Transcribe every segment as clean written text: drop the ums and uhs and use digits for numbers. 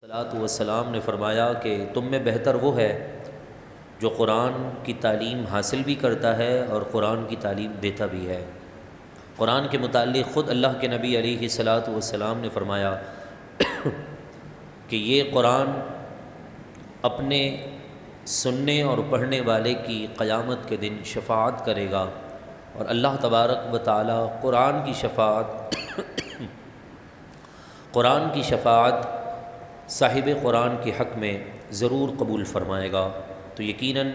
صلاۃ والسلام نے فرمایا کہ تم میں بہتر وہ ہے جو قرآن کی تعلیم حاصل بھی کرتا ہے اور قرآن کی تعلیم دیتا بھی ہے۔ قرآن کے متعلق خود اللہ کے نبی علیہ الصلاۃ والسلام نے فرمایا کہ یہ قرآن اپنے سننے اور پڑھنے والے کی قیامت کے دن شفاعت کرے گا، اور اللہ تبارک و تعالی قرآن کی شفاعت صاحب قرآن کے حق میں ضرور قبول فرمائے گا۔ تو یقیناً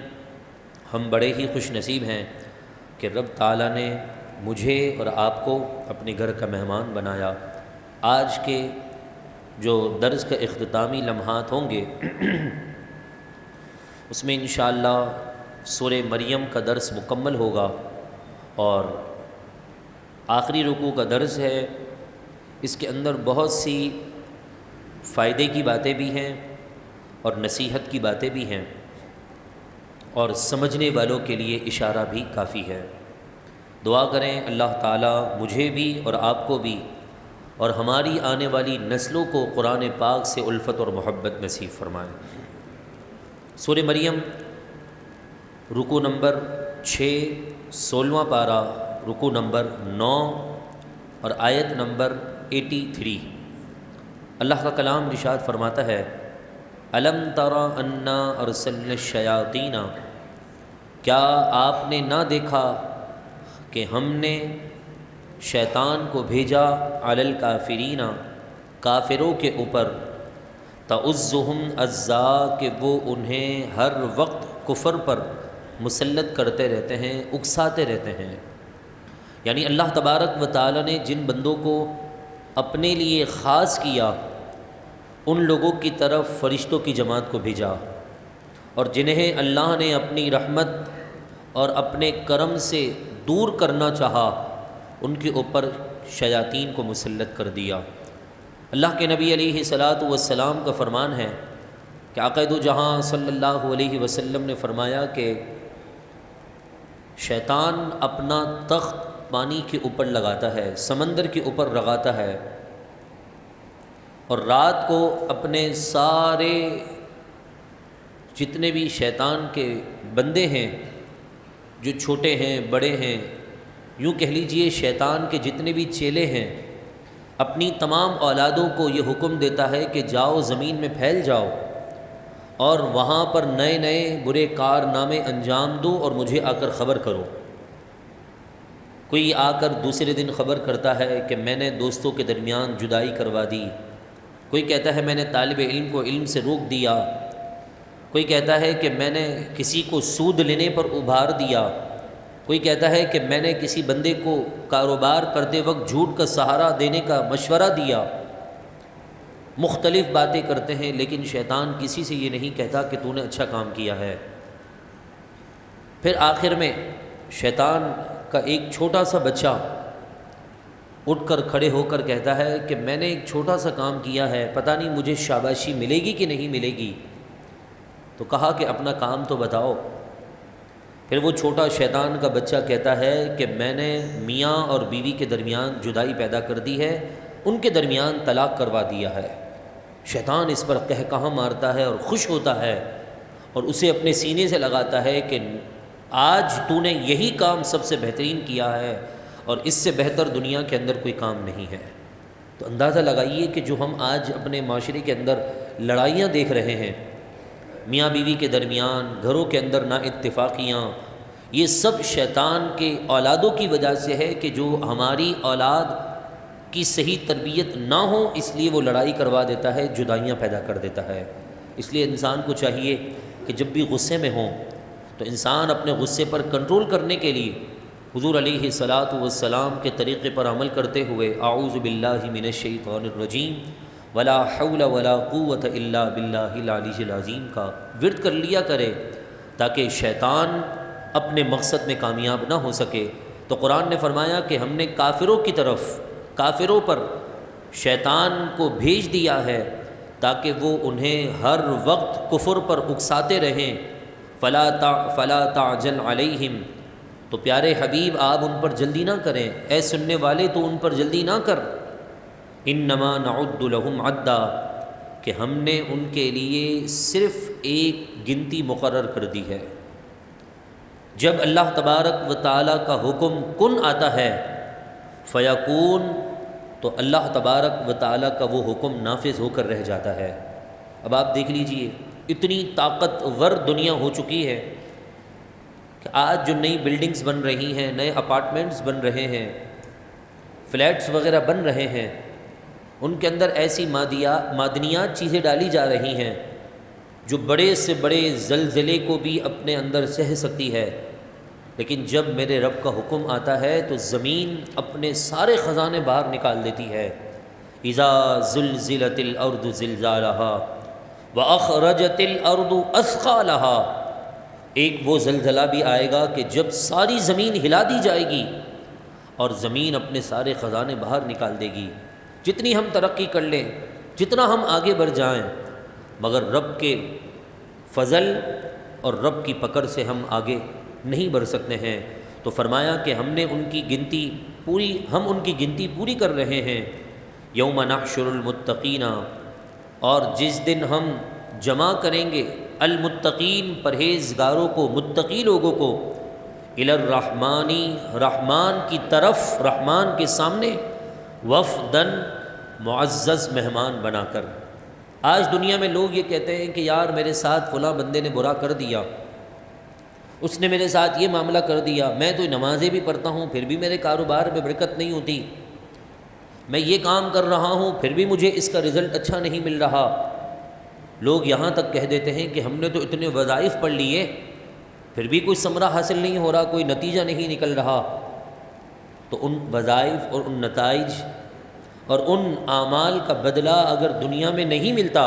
ہم بڑے ہی خوش نصیب ہیں کہ رب تعالیٰ نے مجھے اور آپ کو اپنے گھر کا مہمان بنایا۔ آج کے جو درس کا اختتامی لمحات ہوں گے اس میں انشاءاللہ سورہ مریم کا درس مکمل ہوگا، اور آخری رکوع کا درس ہے۔ اس کے اندر بہت سی فائدے کی باتیں بھی ہیں اور نصیحت کی باتیں بھی ہیں، اور سمجھنے والوں کے لیے اشارہ بھی کافی ہے۔ دعا کریں اللہ تعالیٰ مجھے بھی اور آپ کو بھی اور ہماری آنے والی نسلوں کو قرآن پاک سے الفت اور محبت نصیب فرمائے۔ سورہ مریم رکوع نمبر 6، 16واں پارہ، رکوع نمبر 9 اور آیت نمبر 83۔ اللہ کا کلام ارشاد فرماتا ہے، الم تر انا ارسلنا الشیاطین، کیا آپ نے نہ دیکھا کہ ہم نے شیطان کو بھیجا علی الکافرین، کافروں کے اوپر، تعزہم عزا، کہ وہ انہیں ہر وقت کفر پر مسلط کرتے رہتے ہیں، اکساتے رہتے ہیں۔ یعنی اللہ تبارک و تعالی نے جن بندوں کو اپنے لیے خاص کیا ان لوگوں کی طرف فرشتوں کی جماعت کو بھیجا، اور جنہیں اللہ نے اپنی رحمت اور اپنے کرم سے دور کرنا چاہا ان کے اوپر شیاطین کو مسلط کر دیا۔ اللہ کے نبی علیہ الصلاۃ والسلام کا فرمان ہے کہ آقا دو جہاں صلی اللہ علیہ وسلم نے فرمایا کہ شیطان اپنا تخت پانی کے اوپر لگاتا ہے، سمندر کے اوپر لگاتا ہے، اور رات کو اپنے سارے جتنے بھی شیطان کے بندے ہیں، جو چھوٹے ہیں بڑے ہیں، یوں کہہ لیجئے شیطان کے جتنے بھی چیلے ہیں، اپنی تمام اولادوں کو یہ حکم دیتا ہے کہ جاؤ زمین میں پھیل جاؤ اور وہاں پر نئے نئے برے کارنامے انجام دو اور مجھے آ کر خبر کرو۔ کوئی آ کر دوسرے دن خبر کرتا ہے کہ میں نے دوستوں کے درمیان جدائی کروا دی، کوئی کہتا ہے میں نے طالب علم کو علم سے روک دیا، کوئی کہتا ہے کہ میں نے کسی کو سود لینے پر ابھار دیا، کوئی کہتا ہے کہ میں نے کسی بندے کو کاروبار کرتے وقت جھوٹ کا سہارا دینے کا مشورہ دیا۔ مختلف باتیں کرتے ہیں، لیکن شیطان کسی سے یہ نہیں کہتا کہ تو نے اچھا کام کیا ہے۔ پھر آخر میں شیطان کا ایک چھوٹا سا بچہ اٹھ کر کھڑے ہو کر کہتا ہے کہ میں نے ایک چھوٹا سا کام کیا ہے، پتہ نہیں مجھے شاباشی ملے گی کہ نہیں ملے گی۔ تو کہا کہ اپنا کام تو بتاؤ۔ پھر وہ چھوٹا شیطان کا بچہ کہتا ہے کہ میں نے میاں اور بیوی کے درمیان جدائی پیدا کر دی ہے، ان کے درمیان طلاق کروا دیا ہے۔ شیطان اس پر قہقہہ مارتا ہے اور خوش ہوتا ہے، اور اسے اپنے سینے سے لگاتا ہے کہ آج تو نے یہی کام سب سے بہترین کیا ہے، اور اس سے بہتر دنیا کے اندر کوئی کام نہیں ہے۔ تو اندازہ لگائیے کہ جو ہم آج اپنے معاشرے کے اندر لڑائیاں دیکھ رہے ہیں، میاں بیوی کے درمیان، گھروں کے اندر نا اتفاقیاں، یہ سب شیطان کے اولادوں کی وجہ سے ہے کہ جو ہماری اولاد کی صحیح تربیت نہ ہو، اس لیے وہ لڑائی کروا دیتا ہے، جدائیاں پیدا کر دیتا ہے۔ اس لیے انسان کو چاہیے کہ جب بھی غصے میں ہوں تو انسان اپنے غصے پر کنٹرول کرنے کے لیے حضور علیہ الصلاۃ والسلام کے طریقے پر عمل کرتے ہوئے اعوذ باللہ من الشیطان الرجیم ولا حول ولا قوۃ الا باللہ العلی العظیم کا ورد کر لیا کرے، تاکہ شیطان اپنے مقصد میں کامیاب نہ ہو سکے۔ تو قرآن نے فرمایا کہ ہم نے کافروں کی طرف، کافروں پر شیطان کو بھیج دیا ہے تاکہ وہ انہیں ہر وقت کفر پر اکساتے رہیں۔ فلا تعجل علیہم، تو پیارے حبیب آپ ان پر جلدی نہ کریں، اے سننے والے تو ان پر جلدی نہ کر۔ انما نعد لهم عدا، کہ ہم نے ان کے لیے صرف ایک گنتی مقرر کر دی ہے۔ جب اللہ تبارک و تعالیٰ کا حکم کن آتا ہے فیکون، تو اللہ تبارک و تعالیٰ کا وہ حکم نافذ ہو کر رہ جاتا ہے۔ اب آپ دیکھ لیجئے، اتنی طاقتور دنیا ہو چکی ہے کہ آج جو نئی بلڈنگز بن رہی ہیں، نئے اپارٹمنٹس بن رہے ہیں، فلیٹس وغیرہ بن رہے ہیں، ان کے اندر ایسی معدنیات چیزیں ڈالی جا رہی ہیں جو بڑے سے بڑے زلزلے کو بھی اپنے اندر سہ سکتی ہے۔ لیکن جب میرے رب کا حکم آتا ہے تو زمین اپنے سارے خزانے باہر نکال دیتی ہے۔ اذا زلزلت الارض زلزالہا واخرجت الارض اثقالہا، ایک وہ زلزلہ بھی آئے گا کہ جب ساری زمین ہلا دی جائے گی اور زمین اپنے سارے خزانے باہر نکال دے گی۔ جتنی ہم ترقی کر لیں، جتنا ہم آگے بڑھ جائیں، مگر رب کے فضل اور رب کی پکڑ سے ہم آگے نہیں بڑھ سکتے ہیں۔ تو فرمایا کہ ہم ان کی گنتی پوری کر رہے ہیں۔ یوم نحشر المتقین، اور جس دن ہم جمع کریں گے المتقین، پرہیزگاروں کو، متقی لوگوں کو، الی الرحمانی، رحمان کی طرف، رحمان کے سامنے، وفدن، معزز مہمان بنا کر۔ آج دنیا میں لوگ یہ کہتے ہیں کہ یار میرے ساتھ فلاں بندے نے برا کر دیا، اس نے میرے ساتھ یہ معاملہ کر دیا، میں تو نمازیں بھی پڑھتا ہوں پھر بھی میرے کاروبار میں برکت نہیں ہوتی، میں یہ کام کر رہا ہوں پھر بھی مجھے اس کا رزلٹ اچھا نہیں مل رہا۔ لوگ یہاں تک کہہ دیتے ہیں کہ ہم نے تو اتنے وظائف پڑھ لیے پھر بھی کوئی ثمرہ حاصل نہیں ہو رہا، کوئی نتیجہ نہیں نکل رہا۔ تو ان وظائف اور ان نتائج اور ان اعمال کا بدلہ اگر دنیا میں نہیں ملتا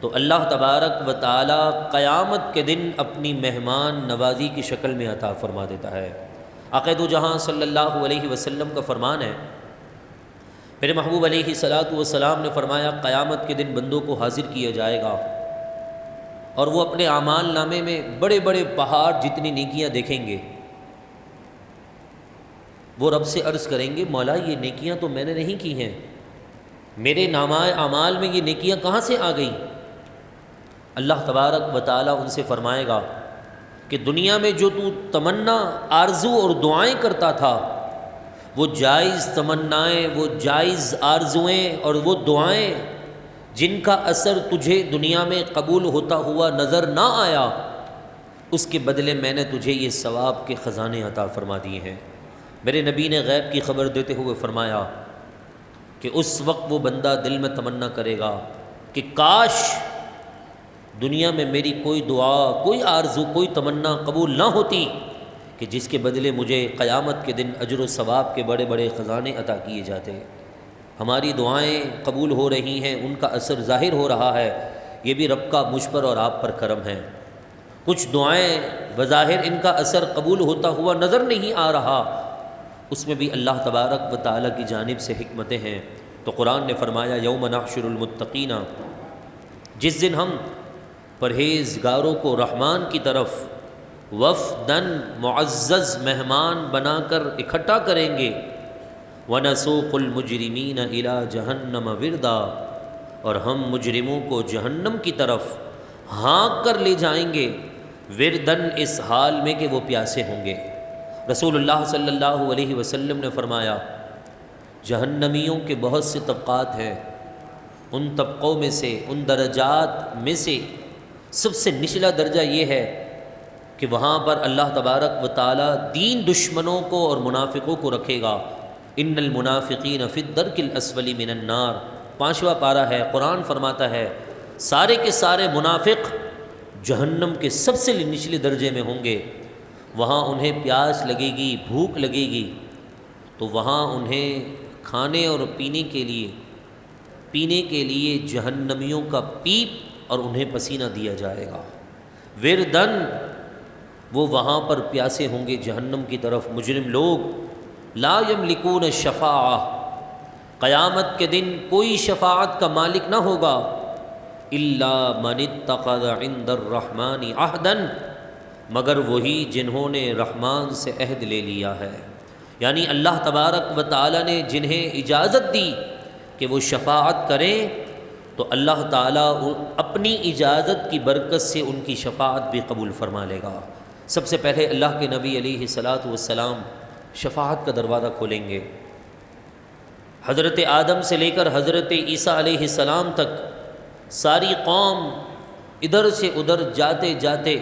تو اللہ تبارک و تعالی قیامت کے دن اپنی مہمان نوازی کی شکل میں عطا فرما دیتا ہے۔ آقا دو جہاں صلی اللہ علیہ وسلم کا فرمان ہے، میرے محبوب علیہ الصلاۃ والسلام نے فرمایا قیامت کے دن بندوں کو حاضر کیا جائے گا اور وہ اپنے اعمال نامے میں بڑے بڑے پہاڑ جتنی نیکیاں دیکھیں گے۔ وہ رب سے عرض کریں گے مولا یہ نیکیاں تو میں نے نہیں کی ہیں، میرے نامہ اعمال میں یہ نیکیاں کہاں سے آ گئیں؟ اللہ تبارک و تعالیٰ ان سے فرمائے گا کہ دنیا میں جو تو تمنا، آرزو اور دعائیں کرتا تھا، وہ جائز تمنائیں، وہ جائز آرزویں اور وہ دعائیں جن کا اثر تجھے دنیا میں قبول ہوتا ہوا نظر نہ آیا، اس کے بدلے میں نے تجھے یہ ثواب کے خزانے عطا فرما دیے ہیں۔ میرے نبی نے غیب کی خبر دیتے ہوئے فرمایا کہ اس وقت وہ بندہ دل میں تمنا کرے گا کہ کاش دنیا میں میری کوئی دعا، کوئی آرزو، کوئی تمنا قبول نہ ہوتی کہ جس کے بدلے مجھے قیامت کے دن اجر و ثواب کے بڑے بڑے خزانے عطا کیے جاتے۔ ہماری دعائیں قبول ہو رہی ہیں، ان کا اثر ظاہر ہو رہا ہے، یہ بھی رب کا مجھ پر اور آپ پر کرم ہے۔ کچھ دعائیں بظاہر ان کا اثر قبول ہوتا ہوا نظر نہیں آ رہا، اس میں بھی اللہ تبارک و تعالیٰ کی جانب سے حکمتیں ہیں۔ تو قرآن نے فرمایا یوم نحشر المتقین، جس دن ہم پرہیزگاروں کو رحمان کی طرف وفدن، معزز مہمان بنا کر اکٹھا کریں گے، وَنَسُوقُ الْمُجْرِمِينَ إِلَىٰ جَهَنَّمَ وِرْدًا، اور ہم مجرموں کو جہنم کی طرف ہانک کر لے جائیں گے، وردن، اس حال میں کہ وہ پیاسے ہوں گے۔ رسول اللہ صلی اللہ علیہ وسلم نے فرمایا جہنمیوں کے بہت سے طبقات ہیں، ان طبقوں میں سے، ان درجات میں سے سب سے نچلا درجہ یہ ہے کہ وہاں پر اللہ تبارک و تعالی دین دشمنوں کو اور منافقوں کو رکھے گا۔ ان المنافقین فی الدرک الاسفل من النار، 5واں پارہ ہے، قرآن فرماتا ہے سارے کے سارے منافق جہنم کے سب سے نچلے درجے میں ہوں گے۔ وہاں انہیں پیاس لگے گی، بھوک لگے گی، تو وہاں انہیں کھانے اور پینے کے لیے جہنمیوں کا پیپ اور انہیں پسینہ دیا جائے گا۔ وردن، وہ وہاں پر پیاسے ہوں گے جہنم کی طرف مجرم لوگ۔ لا یملکون الشفاعہ، قیامت کے دن کوئی شفاعت کا مالک نہ ہوگا، الا من اتخذ عند الرحمن عہدا، مگر وہی جنہوں نے رحمان سے عہد لے لیا ہے۔ یعنی اللہ تبارک و تعالی نے جنہیں اجازت دی کہ وہ شفاعت کریں، تو اللہ تعالیٰ اپنی اجازت کی برکت سے ان کی شفاعت بھی قبول فرما لے گا۔ سب سے پہلے اللہ کے نبی علیہ الصلاۃ والسلام شفاعت کا دروازہ کھولیں گے۔ حضرت آدم سے لے کر حضرت عیسیٰ علیہ السلام تک ساری قوم ادھر سے ادھر جاتے جاتے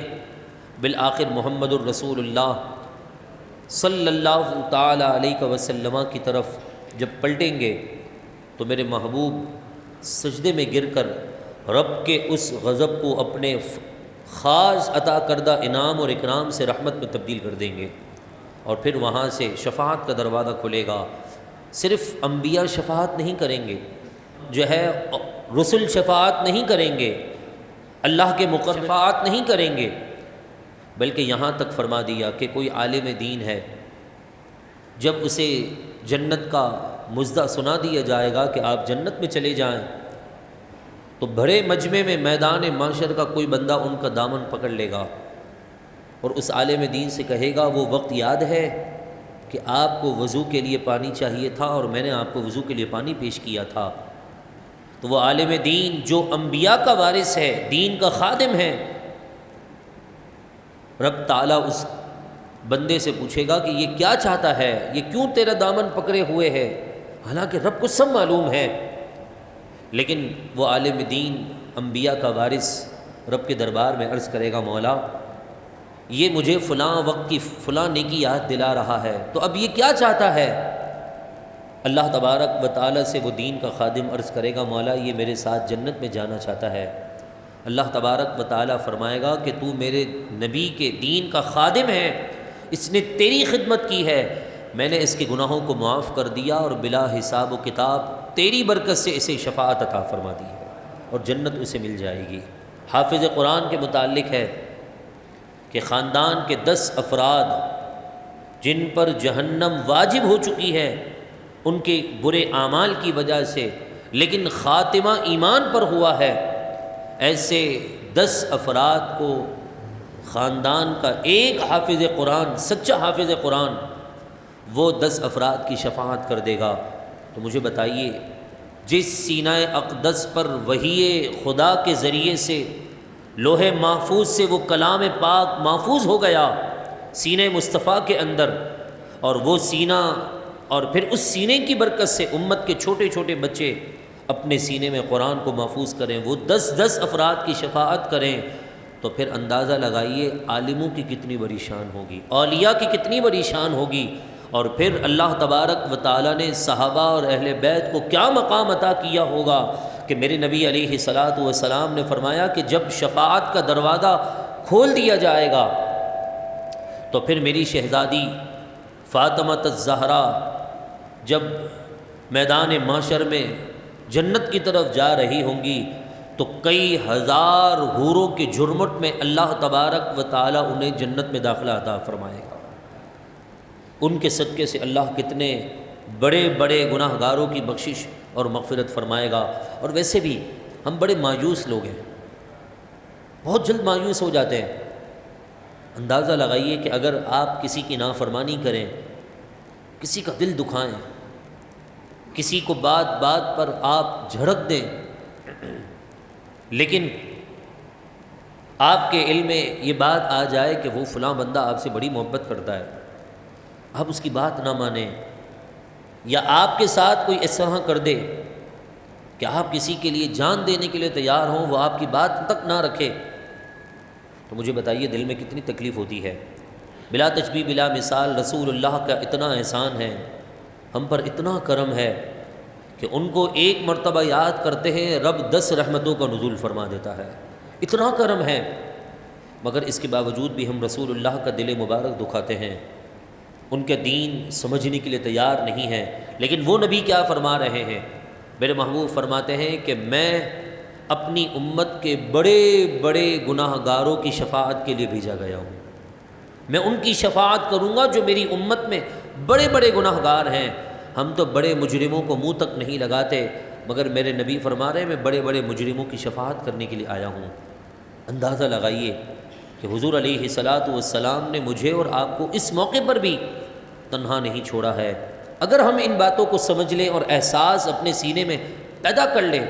بالآخر محمد الرسول اللہ صلی اللہ تعالی علیہ وسلم کی طرف جب پلٹیں گے تو میرے محبوب سجدے میں گر کر رب کے اس غضب کو اپنے خاص عطا کردہ انعام اور اکرام سے رحمت میں تبدیل کر دیں گے، اور پھر وہاں سے شفاعت کا دروازہ کھلے گا۔ صرف انبیاء شفاعت نہیں کریں گے، جو ہے رسل شفاعت نہیں کریں گے، اللہ کے مقرب شفاعت نہیں کریں گے، بلکہ یہاں تک فرما دیا کہ کوئی عالم دین ہے، جب اسے جنت کا مژدہ سنا دیا جائے گا کہ آپ جنت میں چلے جائیں، تو بڑے مجمع میں میدان معاشر کا کوئی بندہ ان کا دامن پکڑ لے گا اور اس عالم دین سے کہے گا وہ وقت یاد ہے کہ آپ کو وضو کے لیے پانی چاہیے تھا اور میں نے آپ کو وضو کے لیے پانی پیش کیا تھا۔ تو وہ عالم دین جو انبیاء کا وارث ہے، دین کا خادم ہے، رب تعالیٰ اس بندے سے پوچھے گا کہ یہ کیا چاہتا ہے، یہ کیوں تیرا دامن پکڑے ہوئے ہے؟ حالانکہ رب کو سب معلوم ہے، لیکن وہ عالم دین انبیاء کا وارث رب کے دربار میں عرض کرے گا مولا یہ مجھے فلاں وقت کی فلاں نیکی یاد دلا رہا ہے، تو اب یہ کیا چاہتا ہے؟ اللہ تبارک و تعالیٰ سے وہ دین کا خادم عرض کرے گا مولا یہ میرے ساتھ جنت میں جانا چاہتا ہے۔ اللہ تبارک و تعالیٰ فرمائے گا کہ تو میرے نبی کے دین کا خادم ہے، اس نے تیری خدمت کی ہے، میں نے اس کے گناہوں کو معاف کر دیا اور بلا حساب و کتاب تیری برکت سے اسے شفاعت عطا فرما دی ہے اور جنت اسے مل جائے گی۔ حافظ قرآن کے متعلق ہے کہ خاندان کے 10 افراد جن پر جہنم واجب ہو چکی ہے ان کے برے اعمال کی وجہ سے، لیکن خاتمہ ایمان پر ہوا ہے، ایسے 10 افراد کو خاندان کا ایک حافظ قرآن، سچا حافظ قرآن، وہ 10 افراد کی شفاعت کر دے گا۔ تو مجھے بتائیے جس سینہ اقدس پر وحی خدا کے ذریعے سے لوح محفوظ سے وہ کلام پاک محفوظ ہو گیا سینہ مصطفیٰ کے اندر، اور وہ سینہ اور پھر اس سینے کی برکت سے امت کے چھوٹے چھوٹے بچے اپنے سینے میں قرآن کو محفوظ کریں، وہ 10 افراد کی شفاعت کریں، تو پھر اندازہ لگائیے عالموں کی کتنی بڑی شان ہوگی، اولیاء کی کتنی بڑی شان ہوگی، اور پھر اللہ تبارک و تعالیٰ نے صحابہ اور اہل بیت کو کیا مقام عطا کیا ہوگا کہ میرے نبی علیہ الصلاۃ والسلام نے فرمایا کہ جب شفاعت کا دروازہ کھول دیا جائے گا تو پھر میری شہزادی فاطمہ الزہرا جب میدان معاشر میں جنت کی طرف جا رہی ہوں گی تو کئی ہزار حوروں کے جھرمٹ میں اللہ تبارک و تعالیٰ انہیں جنت میں داخلہ عطا فرمائے گا۔ ان کے صدقے سے اللہ کتنے بڑے بڑے گناہ گاروں کی بخشش اور مغفرت فرمائے گا۔ اور ویسے بھی ہم بڑے مایوس لوگ ہیں، بہت جلد مایوس ہو جاتے ہیں۔ اندازہ لگائیے کہ اگر آپ کسی کی نافرمانی کریں، کسی کا دل دکھائیں، کسی کو بات بات پر آپ جھڑک دیں، لیکن آپ کے علم میں یہ بات آ جائے کہ وہ فلاں بندہ آپ سے بڑی محبت کرتا ہے، آپ اس کی بات نہ مانیں، یا آپ کے ساتھ کوئی اس طرح کر دے کہ آپ کسی کے لیے جان دینے کے لیے تیار ہوں، وہ آپ کی بات تک نہ رکھے، تو مجھے بتائیے دل میں کتنی تکلیف ہوتی ہے۔ بلا تشبیہ بلا مثال رسول اللہ کا اتنا احسان ہے، ہم پر اتنا کرم ہے کہ ان کو ایک مرتبہ یاد کرتے ہیں رب 10 رحمتوں کا نزول فرما دیتا ہے، اتنا کرم ہے، مگر اس کے باوجود بھی ہم رسول اللہ کا دل مبارک دکھاتے ہیں، ان کے دین سمجھنے کے لیے تیار نہیں ہیں۔ لیکن وہ نبی کیا فرما رہے ہیں؟ میرے محبوب فرماتے ہیں کہ میں اپنی امت کے بڑے بڑے گناہ گاروں کی شفاعت کے لیے بھیجا گیا ہوں، میں ان کی شفاعت کروں گا جو میری امت میں بڑے بڑے گناہ گار ہیں۔ ہم تو بڑے مجرموں کو منہ تک نہیں لگاتے، مگر میرے نبی فرما رہے ہیں میں بڑے بڑے مجرموں کی شفاعت کرنے کے لیے آیا ہوں۔ اندازہ لگائیے کہ حضور علیہ الصلاۃ والسلام نے مجھے اور آپ کو اس موقع پر بھی تنہا نہیں چھوڑا ہے۔ اگر ہم ان باتوں کو سمجھ لیں اور احساس اپنے سینے میں پیدا کر لیں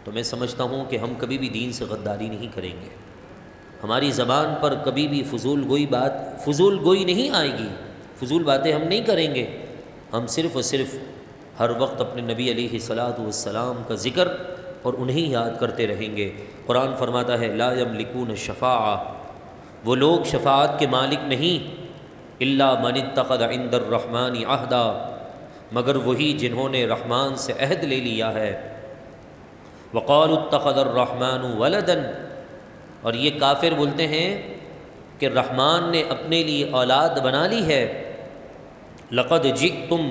تو میں سمجھتا ہوں کہ ہم کبھی بھی دین سے غداری نہیں کریں گے، ہماری زبان پر کبھی بھی فضول گوئی نہیں آئے گی، فضول باتیں ہم نہیں کریں گے، ہم صرف اور صرف ہر وقت اپنے نبی علیہ الصلاۃ والسلام کا ذکر اور انہیں یاد کرتے رہیں گے۔ قرآن فرماتا ہے لا یملکون الشفاعہ، وہ لوگ شفاعت کے مالک نہیں، الا من اتخذ عند الرحمن عہدا، مگر وہی جنہوں نے رحمان سے عہد لے لیا ہے۔ وقالوا اتخذ الرحمن ولدا، اور یہ کافر بولتے ہیں کہ رحمان نے اپنے لیے اولاد بنا لی ہے۔ لقد جئتم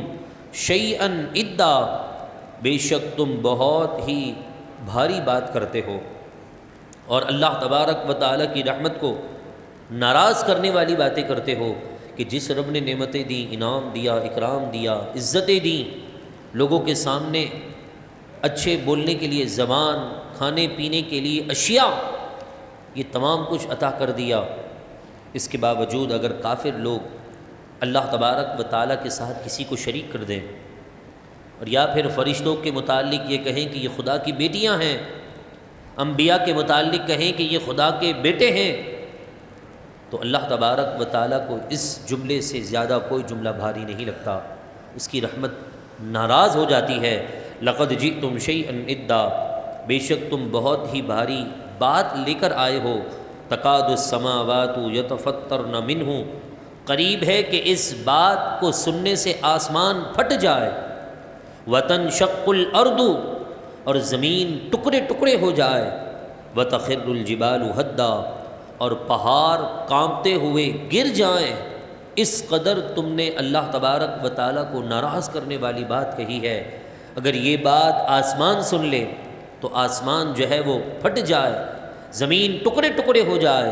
شیئا ادا، بے شک تم بہت ہی بھاری بات کرتے ہو، اور اللہ تبارک و تعالیٰ کی رحمت کو ناراض کرنے والی باتیں کرتے ہو کہ جس رب نے نعمتیں دیں، انعام دیا، اکرام دیا، عزتیں دیں، لوگوں کے سامنے اچھے بولنے کے لیے زبان، کھانے پینے کے لیے اشیاء، یہ تمام کچھ عطا کر دیا، اس کے باوجود اگر کافر لوگ اللہ تبارک و تعالیٰ کے ساتھ کسی کو شریک کر دیں، اور یا پھر فرشتوں کے متعلق یہ کہیں کہ یہ خدا کی بیٹیاں ہیں، انبیاء کے متعلق کہیں کہ یہ خدا کے بیٹے ہیں، تو اللہ تبارک و تعالیٰ کو اس جملے سے زیادہ کوئی جملہ بھاری نہیں لگتا، اس کی رحمت ناراض ہو جاتی ہے۔ لقد جئتم شیئا ادا، بے شک تم بہت ہی بھاری بات لے کر آئے ہو۔ تکاد السماوات یتفطرن منہ، قریب ہے کہ اس بات کو سننے سے آسمان پھٹ جائے۔ وتنشق الارض، اور زمین ٹکڑے ٹکڑے ہو جائے۔ وتخر الجبال ہدا، اور پہاڑ کانپتے ہوئے گر جائیں۔ اس قدر تم نے اللہ تبارک و تعالیٰ کو ناراض کرنے والی بات کہی ہے۔ اگر یہ بات آسمان سن لے تو آسمان جو ہے وہ پھٹ جائے، زمین ٹکڑے ٹکڑے ہو جائے،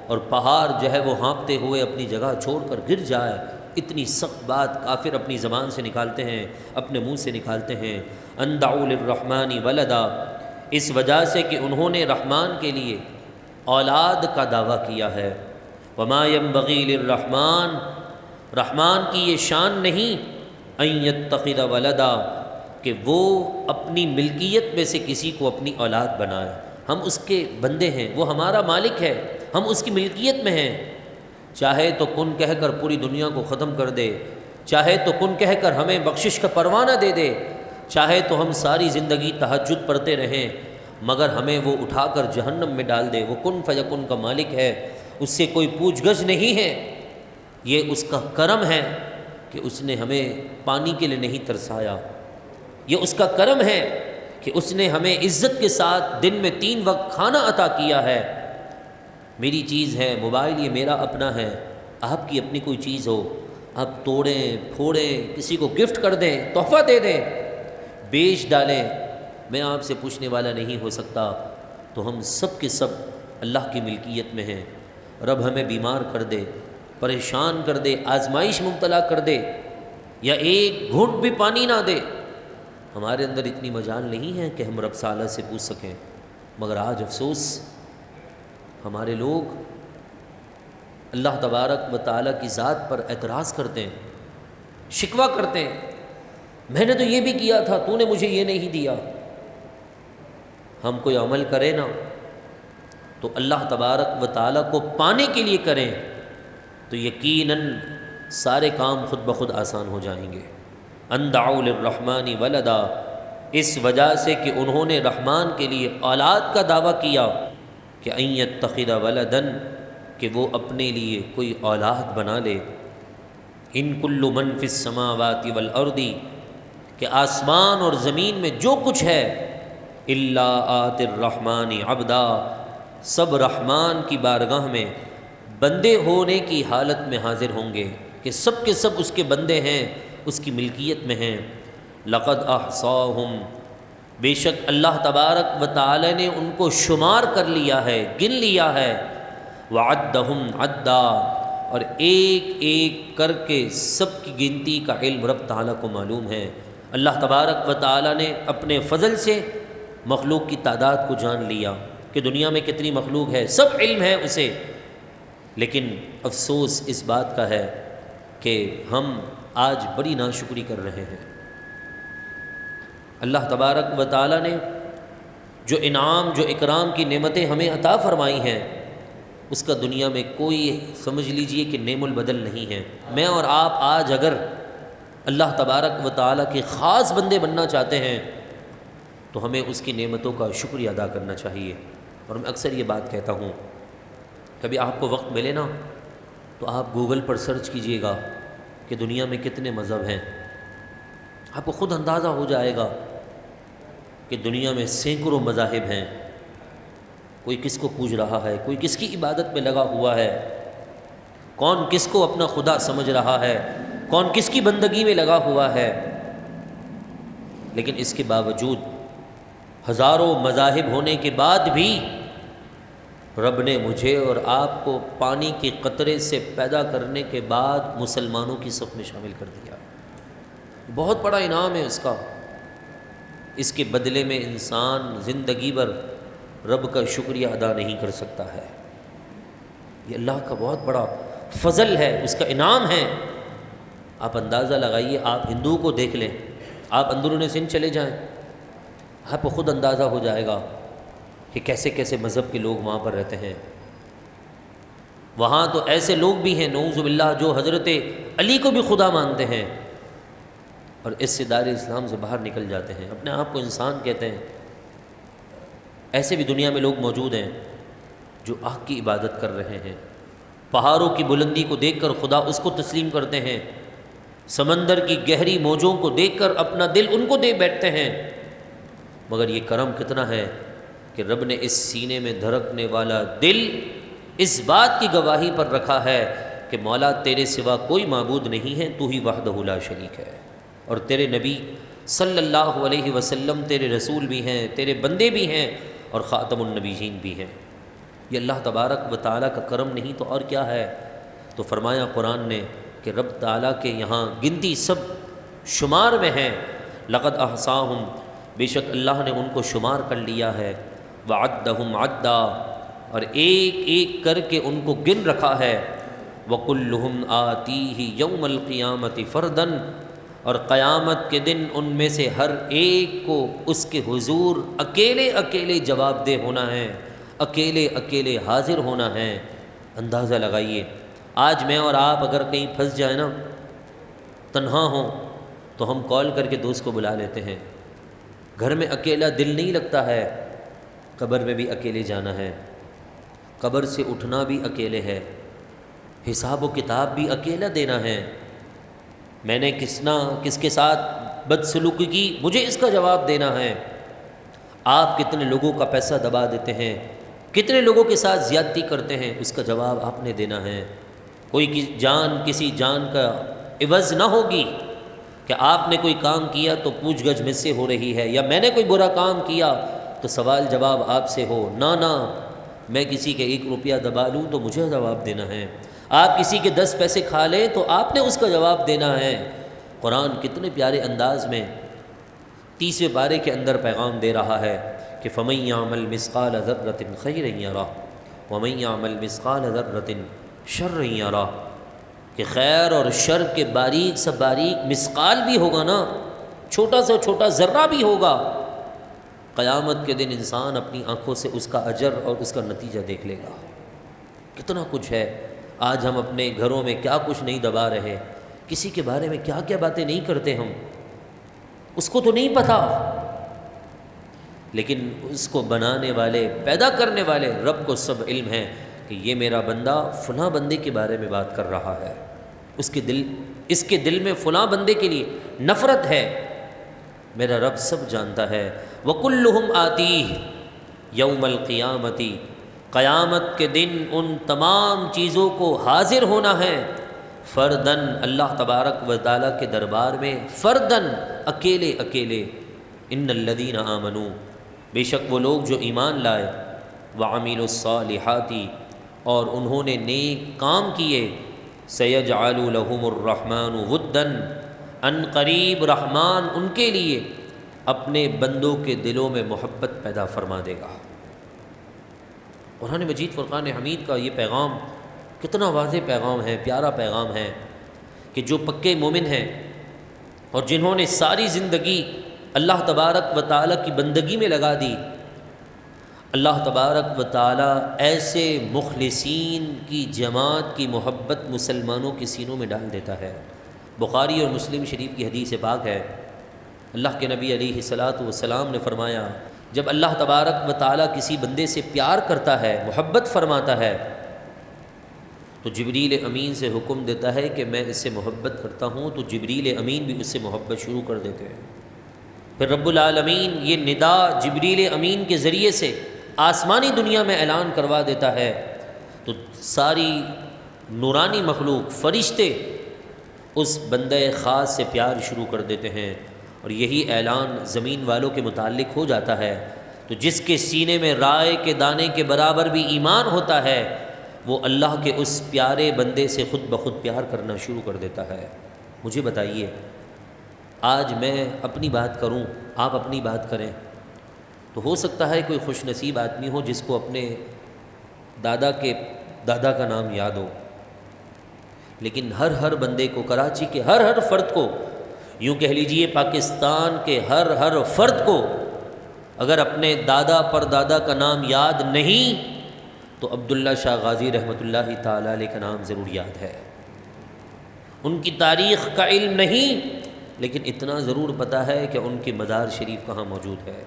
اور پہاڑ جو ہے وہ ہانپتے ہوئے اپنی جگہ چھوڑ کر گر جائے۔ اتنی سخت بات کافر اپنی زبان سے نکالتے ہیں، اپنے منہ سے نکالتے ہیں۔ ان دعوا للرحمن ولدا، اس وجہ سے کہ انہوں نے رحمان کے لیے اولاد کا دعویٰ کیا ہے۔ وما ينبغي للرحمن، رحمان کی یہ شان نہیں ان يتخذ ولدا، کہ وہ اپنی ملکیت میں سے کسی کو اپنی اولاد بنائے۔ ہم اس کے بندے ہیں، وہ ہمارا مالک ہے، ہم اس کی ملکیت میں ہیں۔ چاہے تو کن کہہ کر پوری دنیا کو ختم کر دے، چاہے تو کن کہہ کر ہمیں بخشش کا پروانہ دے دے، چاہے تو ہم ساری زندگی تہجد پڑھتے رہیں، مگر ہمیں وہ اٹھا کر جہنم میں ڈال دے۔ وہ کن فیکن کا مالک ہے، اس سے کوئی پوچھ گچھ نہیں ہے۔ یہ اس کا کرم ہے کہ اس نے ہمیں پانی کے لیے نہیں ترسایا، یہ اس کا کرم ہے کہ اس نے ہمیں عزت کے ساتھ دن میں 3 وقت کھانا عطا کیا ہے۔ میری چیز ہے، موبائل یہ میرا اپنا ہے، آپ کی اپنی کوئی چیز ہو، آپ توڑیں پھوڑیں، کسی کو گفٹ کر دیں، تحفہ دے دیں، بیچ ڈالیں، میں آپ سے پوچھنے والا نہیں ہو سکتا۔ تو ہم سب کے سب اللہ کی ملکیت میں ہیں۔ رب ہمیں بیمار کر دے، پریشان کر دے، آزمائش مبتلا کر دے، یا ایک گھونٹ بھی پانی نہ دے، ہمارے اندر اتنی مجال نہیں ہے کہ ہم رب تعالیٰ سے پوچھ سکیں۔ مگر آج افسوس، ہمارے لوگ اللہ تبارک و تعالیٰ کی ذات پر اعتراض کرتے ہیں، شکوہ کرتے ہیں، میں نے تو یہ بھی کیا تھا، تو نے مجھے یہ نہیں دیا۔ ہم کوئی عمل کریں نا تو اللہ تبارک و تعالیٰ کو پانے کے لیے کریں تو یقیناً سارے کام خود بخود آسان ہو جائیں گے۔ ان دعوا للرحمن ولدا، اس وجہ سے کہ انہوں نے رحمان کے لیے اولاد کا دعویٰ کیا کہ ان یتخذ ولدا، کہ وہ اپنے لیے کوئی اولاد بنا لے۔ ان کل من فی السماوات والارض، کہ آسمان اور زمین میں جو کچھ ہے، الا آتی الرحمن عبدا، سب رحمان کی بارگاہ میں بندے ہونے کی حالت میں حاضر ہوں گے، کہ سب کے سب اس کے بندے ہیں، اس کی ملکیت میں ہیں۔ لقد احصاہم، بے شک اللہ تبارک و تعالی نے ان کو شمار کر لیا ہے، گن لیا ہے۔ وعدہم عدا، اور ایک ایک کر کے سب کی گنتی کا علم رب تعالیٰ کو معلوم ہے۔ اللہ تبارک و تعالیٰ نے اپنے فضل سے مخلوق کی تعداد کو جان لیا کہ دنیا میں کتنی مخلوق ہے، سب علم ہے اسے۔ لیکن افسوس اس بات کا ہے کہ ہم آج بڑی ناشکری کر رہے ہیں۔ اللہ تبارک و تعالیٰ نے جو انعام، جو اکرام کی نعمتیں ہمیں عطا فرمائی ہیں، اس کا دنیا میں کوئی سمجھ لیجئے کہ نعم البدل نہیں ہے۔ میں اور آپ آج اگر اللہ تبارک و تعالیٰ کے خاص بندے بننا چاہتے ہیں تو ہمیں اس کی نعمتوں کا شکریہ ادا کرنا چاہیے۔ اور میں اکثر یہ بات کہتا ہوں، کبھی آپ کو وقت ملے نا تو آپ گوگل پر سرچ کیجئے گا کہ دنیا میں کتنے مذہب ہیں، آپ کو خود اندازہ ہو جائے گا کہ دنیا میں سینکڑوں مذاہب ہیں۔ کوئی کس کو پوج رہا ہے، کوئی کس کی عبادت میں لگا ہوا ہے، کون کس کو اپنا خدا سمجھ رہا ہے، کون کس کی بندگی میں لگا ہوا ہے۔ لیکن اس کے باوجود ہزاروں مذاہب ہونے کے بعد بھی رب نے مجھے اور آپ کو پانی کے قطرے سے پیدا کرنے کے بعد مسلمانوں کی صف میں شامل کر دیا۔ بہت بڑا انعام ہے اس کا۔ اس کے بدلے میں انسان زندگی بھر رب کا شکریہ ادا نہیں کر سکتا ہے۔ یہ اللہ کا بہت بڑا فضل ہے، اس کا انعام ہے۔ آپ اندازہ لگائیے، آپ ہندوؤں کو دیکھ لیں، آپ اندرون سندھ چلے جائیں، آپ کو خود اندازہ ہو جائے گا کہ کیسے کیسے مذہب کے لوگ وہاں پر رہتے ہیں۔ وہاں تو ایسے لوگ بھی ہیں نعوذ باللہ جو حضرت علی کو بھی خدا مانتے ہیں اور اس سے دائرۂ اسلام سے باہر نکل جاتے ہیں، اپنے آپ کو انسان کہتے ہیں۔ ایسے بھی دنیا میں لوگ موجود ہیں جو آگ کی عبادت کر رہے ہیں، پہاڑوں کی بلندی کو دیکھ کر خدا اس کو تسلیم کرتے ہیں، سمندر کی گہری موجوں کو دیکھ کر اپنا دل ان کو دے بیٹھتے ہیں۔ مگر یہ کرم کتنا ہے کہ رب نے اس سینے میں دھڑکنے والا دل اس بات کی گواہی پر رکھا ہے کہ مولا تیرے سوا کوئی معبود نہیں ہے، تو ہی وحدہ لا شریک ہے، اور تیرے نبی صلی اللہ علیہ وسلم تیرے رسول بھی ہیں، تیرے بندے بھی ہیں اور خاتم النبیین بھی ہیں۔ یہ اللہ تبارک و تعالیٰ کا کرم نہیں تو اور کیا ہے؟ تو فرمایا قرآن نے کہ رب تعالیٰ کے یہاں گنتی سب شمار میں ہے، لقد احصاہم، بے شک اللہ نے ان کو شمار کر لیا ہے، وعدہم عدا، اور ایک ایک کر کے ان کو گن رکھا ہے، وکلہم آتیہ یوم القیامۃ فرداً، اور قیامت کے دن ان میں سے ہر ایک کو اس کے حضور اکیلے اکیلے جواب دہ ہونا ہے، اکیلے اکیلے حاضر ہونا ہے۔ اندازہ لگائیے، آج میں اور آپ اگر کہیں پھنس جائیں نا، تنہا ہوں، تو ہم کال کر کے دوست کو بلا لیتے ہیں۔ گھر میں اکیلا دل نہیں لگتا ہے، قبر میں بھی اکیلے جانا ہے، قبر سے اٹھنا بھی اکیلے ہے، حساب و کتاب بھی اکیلا دینا ہے۔ میں نے کس کے ساتھ بدسلوکی کی، مجھے اس کا جواب دینا ہے۔ آپ کتنے لوگوں کا پیسہ دبا دیتے ہیں، کتنے لوگوں کے ساتھ زیادتی کرتے ہیں، اس کا جواب آپ نے دینا ہے۔ کوئی جان کسی جان کا عوض نہ ہوگی کہ آپ نے کوئی کام کیا تو پوچھ گچھ مجھ سے ہو رہی ہے، یا میں نے کوئی برا کام کیا تو سوال جواب آپ سے ہو۔ نہ، میں کسی کے 1 روپیہ دبا لوں تو مجھے جواب دینا ہے، آپ کسی کے 10 پیسے کھا لیں تو آپ نے اس کا جواب دینا ہے۔ قرآن کتنے پیارے انداز میں 30ویں پارے کے اندر پیغام دے رہا ہے کہ فَمَن يَعْمَلْ مِثْقَالَ ذَرَّةٍ خَيْرًا يَرَهُ وَمَن يَعْمَلْ مِثْقَالَ ذَرَّةٍ شَرًّا يَرَهُ، کہ خیر اور شر کے باریک سے باریک مثقال بھی ہوگا نا، چھوٹا سے چھوٹا ذرہ بھی ہوگا، قیامت کے دن انسان اپنی آنکھوں سے اس کا اجر اور اس کا نتیجہ دیکھ لے گا۔ کتنا کچھ ہے، آج ہم اپنے گھروں میں کیا کچھ نہیں دبا رہے، کسی کے بارے میں کیا کیا باتیں نہیں کرتے ہم، اس کو تو نہیں پتہ، لیکن اس کو بنانے والے، پیدا کرنے والے رب کو سب علم ہے کہ یہ میرا بندہ فلاں بندے کے بارے میں بات کر رہا ہے، اس کے دل میں فلاں بندے کے لیے نفرت ہے، میرا رب سب جانتا ہے۔ وَكُلُّهُمْ آتِيهِ يَوْمَ الْقِيَامَةِ، قیامت کے دن ان تمام چیزوں کو حاضر ہونا ہے، فردن، اللہ تبارک و تعالیٰ کے دربار میں، فردن، اکیلے اکیلے۔ ان الذین آمنوا، بے شک وہ لوگ جو ایمان لائے، وعملوا الصالحات، اور انہوں نے نیک کام کیے، سیجعل لہم الرحمن ودا، ان قریب رحمان ان کے لیے اپنے بندوں کے دلوں میں محبت پیدا فرما دے گا۔ قرآن مجید فرقان حمید کا یہ پیغام کتنا واضح پیغام ہے، پیارا پیغام ہے کہ جو پکے مومن ہیں اور جنہوں نے ساری زندگی اللہ تبارک و تعالیٰ کی بندگی میں لگا دی، اللہ تبارک و تعالی ایسے مخلصین کی جماعت کی محبت مسلمانوں کے سینوں میں ڈال دیتا ہے۔ بخاری اور مسلم شریف کی حدیث پاک ہے، اللہ کے نبی علیہ الصلاۃ والسلام نے فرمایا، جب اللہ تبارک و تعالی کسی بندے سے پیار کرتا ہے، محبت فرماتا ہے، تو جبریل امین سے حکم دیتا ہے کہ میں اس سے محبت کرتا ہوں، تو جبریل امین بھی اس سے محبت شروع کر دیتے ہیں۔ پھر رب العالمین یہ ندا جبریل امین کے ذریعے سے آسمانی دنیا میں اعلان کروا دیتا ہے، تو ساری نورانی مخلوق، فرشتے اس بندہ خاص سے پیار شروع کر دیتے ہیں، اور یہی اعلان زمین والوں کے متعلق ہو جاتا ہے۔ تو جس کے سینے میں رائے کے دانے کے برابر بھی ایمان ہوتا ہے، وہ اللہ کے اس پیارے بندے سے خود بخود پیار کرنا شروع کر دیتا ہے۔ مجھے بتائیے، آج میں اپنی بات کروں، آپ اپنی بات کریں، تو ہو سکتا ہے کوئی خوش نصیب آدمی ہو جس کو اپنے دادا کا نام یاد ہو، لیکن ہر بندے کو، کراچی کے ہر فرد کو، یوں کہہ لیجئے پاکستان کے ہر فرد کو اگر اپنے دادا پر دادا کا نام یاد نہیں تو عبداللہ شاہ غازی رحمۃ اللہ تعالی علیہ کا نام ضرور یاد ہے۔ ان کی تاریخ کا علم نہیں، لیکن اتنا ضرور پتہ ہے کہ ان کی مزار شریف کہاں موجود ہے۔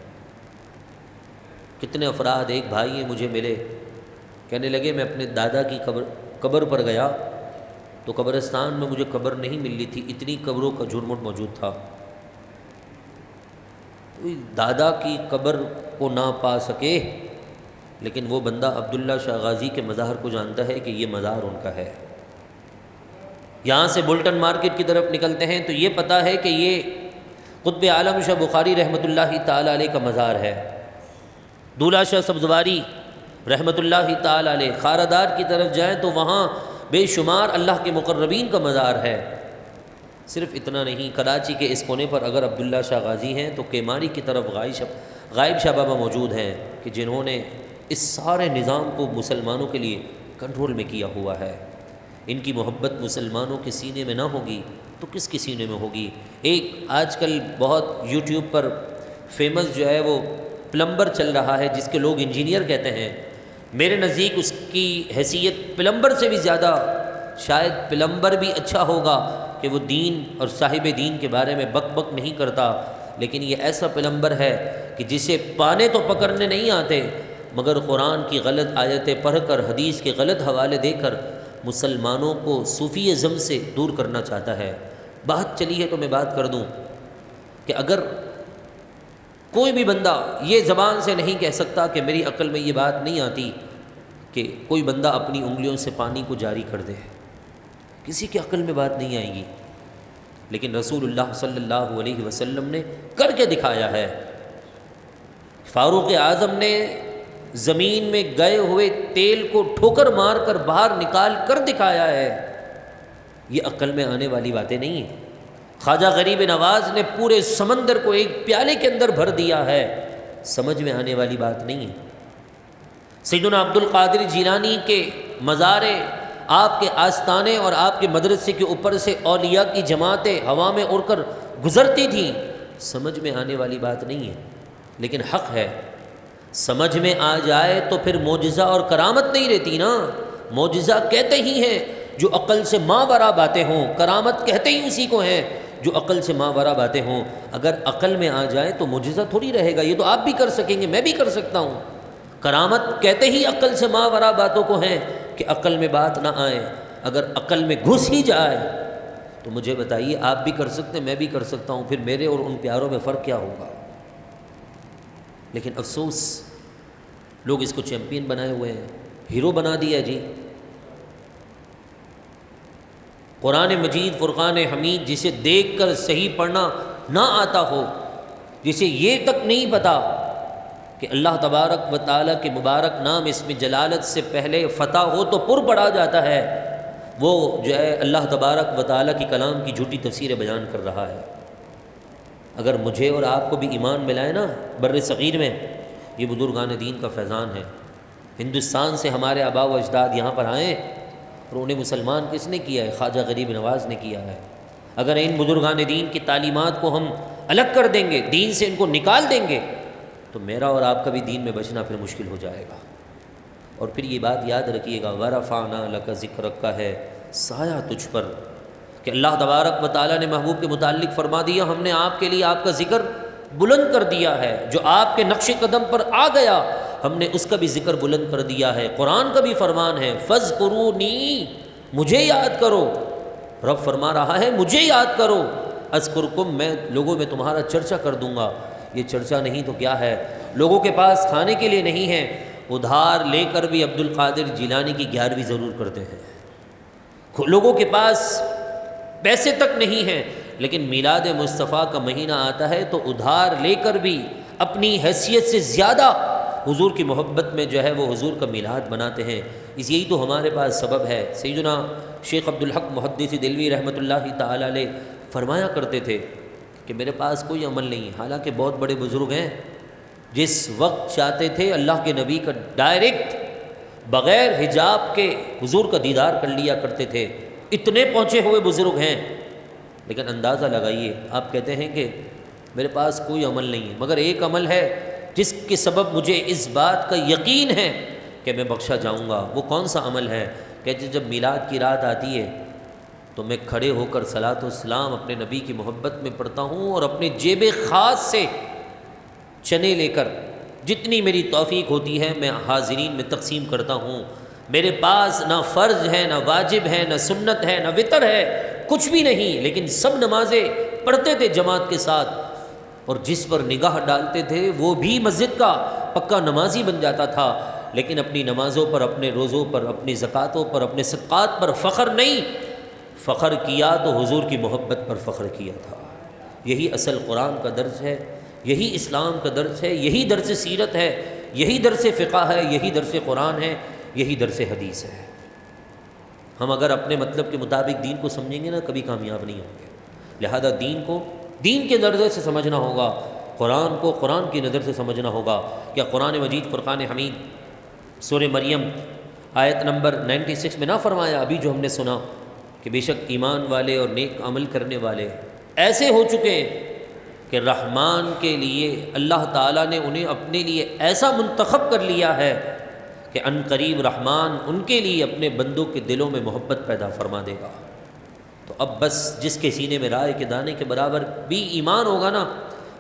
کتنے افراد، ایک بھائی ہیں مجھے ملے، کہنے لگے میں اپنے دادا کی قبر پر گیا تو قبرستان میں مجھے قبر نہیں مل رہی تھی، اتنی قبروں کا جھرمٹ موجود تھا۔ کوئی دادا کی قبر کو نہ پا سکے، لیکن وہ بندہ عبداللہ شاہ غازی کے مزار کو جانتا ہے کہ یہ مزار ان کا ہے۔ یہاں سے بلٹن مارکیٹ کی طرف نکلتے ہیں تو یہ پتہ ہے کہ یہ قطب عالم شاہ بخاری رحمۃ اللہ تعالی علیہ کا مزار ہے۔ دولہ شاہ سبزواری رحمۃ اللہ تعالی علیہ، خاردار کی طرف جائیں تو وہاں بے شمار اللہ کے مقربین کا مزار ہے۔ صرف اتنا نہیں، کراچی کے اس کونے پر اگر عبداللہ شاہ غازی ہیں تو کیماری کی طرف غائب شاہ بابا موجود ہیں، کہ جنہوں نے اس سارے نظام کو مسلمانوں کے لیے کنٹرول میں کیا ہوا ہے۔ ان کی محبت مسلمانوں کے سینے میں نہ ہوگی تو کس کے سینے میں ہوگی؟ ایک آج کل بہت یوٹیوب پر فیمس جو ہے وہ پلمبر چل رہا ہے، جس کے لوگ انجینئر کہتے ہیں۔ میرے نزدیک اس کی حیثیت پلمبر سے بھی زیادہ، شاید پلمبر بھی اچھا ہوگا کہ وہ دین اور صاحب دین کے بارے میں بک بک نہیں کرتا، لیکن یہ ایسا پلمبر ہے کہ جسے پانے تو پکڑنے نہیں آتے، مگر قرآن کی غلط آیتیں پڑھ کر، حدیث کے غلط حوالے دے کر مسلمانوں کو صوفی ازم سے دور کرنا چاہتا ہے۔ بات چلی ہے تو میں بات کر دوں کہ اگر کوئی بھی بندہ یہ زبان سے نہیں کہہ سکتا کہ میری عقل میں یہ بات نہیں آتی کہ کوئی بندہ اپنی انگلیوں سے پانی کو جاری کر دے، کسی کی عقل میں بات نہیں آئے گی، لیکن رسول اللہ صلی اللہ علیہ وسلم نے کر کے دکھایا ہے۔ فاروق اعظم نے زمین میں گئے ہوئے تیل کو ٹھوکر مار کر باہر نکال کر دکھایا ہے۔ یہ عقل میں آنے والی باتیں نہیں ہیں۔ خواجہ غریب نواز نے پورے سمندر کو ایک پیالے کے اندر بھر دیا ہے، سمجھ میں آنے والی بات نہیں ہے۔ سیدنا عبد القادر جیلانی کے مزارے، آپ کے آستانے اور آپ کے مدرسے کے اوپر سے اولیاء کی جماعتیں ہوا میں اڑ کر گزرتی تھیں، سمجھ میں آنے والی بات نہیں ہے، لیکن حق ہے۔ سمجھ میں آ جائے تو پھر معجزہ اور کرامت نہیں رہتی نا۔ معجزہ کہتے ہی ہیں جو عقل سے ماوراء باتیں ہوں، کرامت کہتے ہی اسی کو ہیں جو عقل سے ماوراء باتیں ہوں۔ اگر عقل میں آ جائے تو معجزہ تھوڑی رہے گا، یہ تو آپ بھی کر سکیں گے، میں بھی کر سکتا ہوں۔ کرامت کہتے ہی عقل سے ماوراء باتوں کو ہیں کہ عقل میں بات نہ آئے۔ اگر عقل میں گھس ہی جائے تو مجھے بتائیے، آپ بھی کر سکتے ہیں، میں بھی کر سکتا ہوں، پھر میرے اور ان پیاروں میں فرق کیا ہوگا؟ لیکن افسوس، لوگ اس کو چیمپئن بنائے ہوئے ہیں، ہیرو بنا دیا جی۔ قرآن مجید فرقان حمید جسے دیکھ کر صحیح پڑھنا نہ آتا ہو، جسے یہ تک نہیں پتا کہ اللہ تبارک و تعالیٰ کے مبارک نام اسم جلالت سے پہلے فتح ہو تو پر پڑھا جاتا ہے، وہ جو ہے اللہ تبارک و تعالیٰ کی کلام کی جھوٹی تفسیریں بیان کر رہا ہے۔ اگر مجھے اور آپ کو بھی ایمان ملائے نا بر صغیر میں، یہ بزرگان دین کا فیضان ہے۔ ہندوستان سے ہمارے آباء و اجداد یہاں پر آئے اور انہیں مسلمان کس نے کیا ہے؟ خواجہ غریب نواز نے کیا ہے۔ اگر ان بزرگان دین کی تعلیمات کو ہم الگ کر دیں گے، دین سے ان کو نکال دیں گے، تو میرا اور آپ کا بھی دین میں بچنا پھر مشکل ہو جائے گا۔ اور پھر یہ بات یاد رکھیے گا، وَرَفَعْنَا لَكَ ذِكْرَكَ کا ہے سایہ تجھ پر، کہ اللہ تبارک و تعالیٰ نے محبوب کے متعلق فرما دیا ہم نے آپ کے لیے آپ کا ذکر بلند کر دیا ہے، جو آپ کے نقش قدم پر آ گیا ہم نے اس کا بھی ذکر بلند کر دیا ہے۔ قرآن کا بھی فرمان ہے فَاذْكُرُونِی، مجھے یاد کرو، رب فرما رہا ہے مجھے یاد کرو، اذکرکم، میں لوگوں میں تمہارا چرچا کر دوں گا۔ یہ چرچا نہیں تو کیا ہے، لوگوں کے پاس کھانے کے لیے نہیں ہے، ادھار لے کر بھی عبد القادر جیلانی کی 11ویں ضرور کرتے ہیں، لوگوں کے پاس پیسے تک نہیں ہیں، لیکن میلاد مصطفیٰ کا مہینہ آتا ہے تو ادھار لے کر بھی اپنی حیثیت سے زیادہ حضور کی محبت میں جو ہے وہ حضور کا میلاد مناتے ہیں۔ یہی تو ہمارے پاس سبب ہے۔ سیدنا شیخ عبدالحق محدث دہلوی رحمۃ اللہ تعالی علیہ فرمایا کرتے تھے کہ میرے پاس کوئی عمل نہیں ہے، حالانکہ بہت بڑے بزرگ ہیں، جس وقت چاہتے تھے اللہ کے نبی کا ڈائریکٹ بغیر حجاب کے حضور کا دیدار کر لیا کرتے تھے، اتنے پہنچے ہوئے بزرگ ہیں، لیکن اندازہ لگائیے آپ کہتے ہیں کہ میرے پاس کوئی عمل نہیں ہے، مگر ایک عمل ہے جس کے سبب مجھے اس بات کا یقین ہے کہ میں بخشا جاؤں گا۔ وہ کون سا عمل ہے؟ کہتے جب میلاد کی رات آتی ہے تو میں کھڑے ہو کر صلاۃ و سلام اپنے نبی کی محبت میں پڑھتا ہوں، اور اپنے جیب خاص سے چنے لے کر جتنی میری توفیق ہوتی ہے میں حاضرین میں تقسیم کرتا ہوں۔ میرے پاس نہ فرض ہے، نہ واجب ہے، نہ سنت ہے، نہ وتر ہے، کچھ بھی نہیں، لیکن سب نمازیں پڑھتے تھے جماعت کے ساتھ، اور جس پر نگاہ ڈالتے تھے وہ بھی مسجد کا پکا نمازی بن جاتا تھا، لیکن اپنی نمازوں پر، اپنے روزوں پر، اپنی زکوٰۃوں پر، اپنے صدقات پر فخر نہیں، فخر کیا تو حضور کی محبت پر فخر کیا تھا۔ یہی اصل قرآن کا درس ہے، یہی اسلام کا درس ہے، یہی درس سیرت ہے، یہی درس فقہ ہے، یہی درس قرآن ہے، یہی درس حدیث ہے۔ ہم اگر اپنے مطلب کے مطابق دین کو سمجھیں گے نا کبھی کامیاب نہیں ہوں گے۔ لہذا دین کو دین کے نظر سے سمجھنا ہوگا، قرآن کو قرآن کی نظر سے سمجھنا ہوگا۔ کیا قرآن مجید فرقان حمید سورہ مریم آیت نمبر 96 میں نہ فرمایا ابھی جو ہم نے سنا کہ بے شک ایمان والے اور نیک عمل کرنے والے ایسے ہو چکے ہیں کہ رحمان کے لیے اللہ تعالیٰ نے انہیں اپنے لیے ایسا منتخب کر لیا ہے کہ ان قریب رحمان ان کے لیے اپنے بندوں کے دلوں میں محبت پیدا فرما دے گا۔ تو اب بس جس کے سینے میں رائے کے دانے کے برابر بھی ایمان ہوگا نا،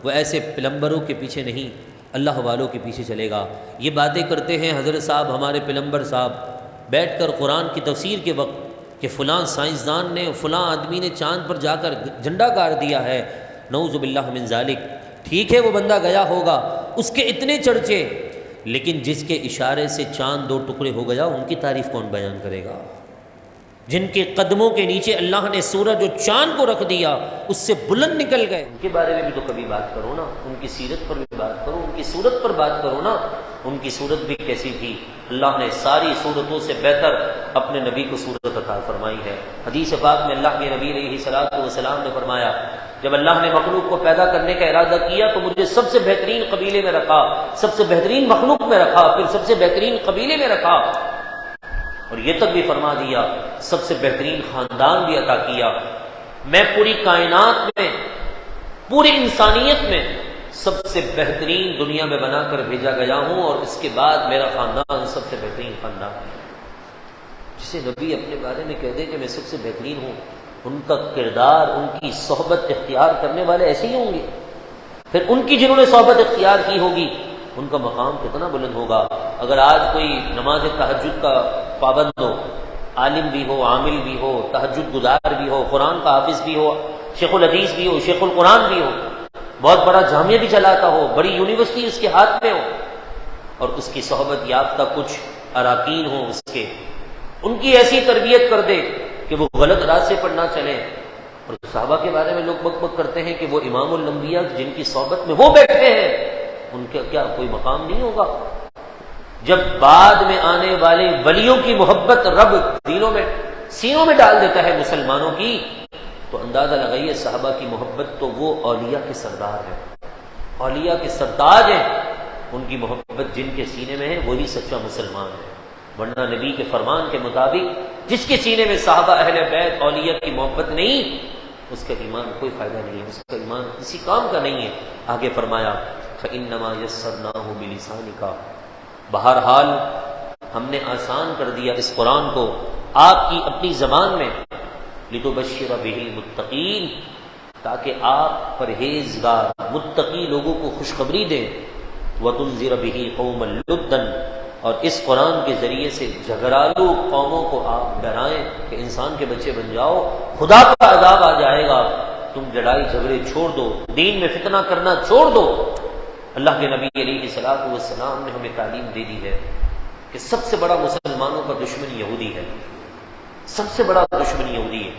وہ ایسے پلمبروں کے پیچھے نہیں، اللہ والوں کے پیچھے چلے گا۔ یہ باتیں کرتے ہیں حضرت صاحب، ہمارے پلمبر صاحب، بیٹھ کر قرآن کی تفسیر کے وقت کہ فلاں سائنسدان نے، فلاں آدمی نے چاند پر جا کر جھنڈا گاڑ دیا ہے، نعوذ باللہ من ذالک۔ ٹھیک ہے وہ بندہ گیا ہوگا، اس کے اتنے چرچے، لیکن جس کے اشارے سے چاند دو ٹکڑے ہو گیا ان کی تعریف کون بیان کرے گا؟ جن کے قدموں کے نیچے اللہ نے سورج اور چاند کو رکھ دیا، اس سے بلند نکل گئے، ان کے بارے میں بھی تو کبھی بات کرو نا، ان کی سیرت پر بھی بات کرو، ان کی صورت پر بات کرو نا، ان کی صورت بھی کیسی تھی۔ اللہ نے ساری صورتوں سے بہتر اپنے نبی کو صورت عطا فرمائی ہے۔ حدیث پاک میں اللہ کے نبی علیہ الصلوۃ والسلام نے فرمایا جب اللہ نے مخلوق کو پیدا کرنے کا ارادہ کیا تو مجھے سب سے بہترین قبیلے میں رکھا، سب سے بہترین مخلوق میں رکھا، پھر سب سے بہترین قبیلے میں رکھا، اور یہ تک بھی فرما دیا سب سے بہترین خاندان بھی عطا کیا۔ میں پوری کائنات میں، پوری انسانیت میں سب سے بہترین دنیا میں بنا کر بھیجا گیا ہوں، اور اس کے بعد میرا خاندان سب سے بہترین خاندان ہے۔ جسے نبی اپنے بارے میں کہہ دے کہ میں سب سے بہترین ہوں، ان کا کردار، ان کی صحبت اختیار کرنے والے ایسے ہی ہوں گے، پھر ان کی جنہوں نے صحبت اختیار کی ہوگی ان کا مقام کتنا بلند ہوگا۔ اگر آج کوئی نماز تہجد کا پابند ہو، عالم بھی ہو، عامل بھی ہو، تہجد گزار بھی ہو، قرآن کا حافظ بھی ہو، شیخ الحدیث بھی ہو، شیخ القرآن بھی ہو، بہت بڑا جامعہ بھی چلاتا ہو، بڑی یونیورسٹی اس کے ہاتھ میں ہو، اور اس کی صحبت یافتہ کچھ اراکین ہوں اس کے، ان کی ایسی تربیت کر دے کہ وہ غلط راستے پر نہ چلیں۔ اور صحابہ کے بارے میں لوگ بک بک کرتے ہیں کہ وہ امام الانبیاء جن کی صحبت میں وہ بیٹھے ہیں، ان کا کیا کوئی مقام نہیں ہوگا؟ جب بعد میں آنے والے ولیوں کی محبت رب دلوں میں، سینوں میں ڈال دیتا ہے مسلمانوں کی، تو اندازہ لگائیے صحابہ کی محبت تو وہ اولیاء کے سردار ہیں، اولیاء کے سردار ہیں، ان کی محبت جن کے سینے میں ہے وہی سچا مسلمان ہے۔ ورنہ نبی کے فرمان کے مطابق جس کے سینے میں صحابہ اہل بیت اولیاء کی محبت نہیں، اس کا ایمان کوئی فائدہ نہیں ہے، اس کا ایمان کسی کام کا نہیں ہے۔ آگے فرمایا فإنما یسرناہ بلسانک، بہرحال ہم نے آسان کر دیا اس قرآن کو آپ کی اپنی زبان میں، لتبشر بہ المتقین، تاکہ آپ پرہیزگار متقی لوگوں کو خوشخبری دیں، وتنذر بہ قوما لدا، اور اس قرآن کے ذریعے سے جھگڑالو قوموں کو آپ ڈرائیں کہ انسان کے بچے بن جاؤ، خدا کا عذاب آ جائے گا، تم لڑائی جھگڑے چھوڑ دو، دین میں فتنہ کرنا چھوڑ دو۔ اللہ کے نبی علیہ الصلوۃ والسلام نے ہمیں تعلیم دے دی ہے کہ سب سے بڑا مسلمانوں کا دشمن یہودی ہے، سب سے بڑا دشمن یہودی ہے،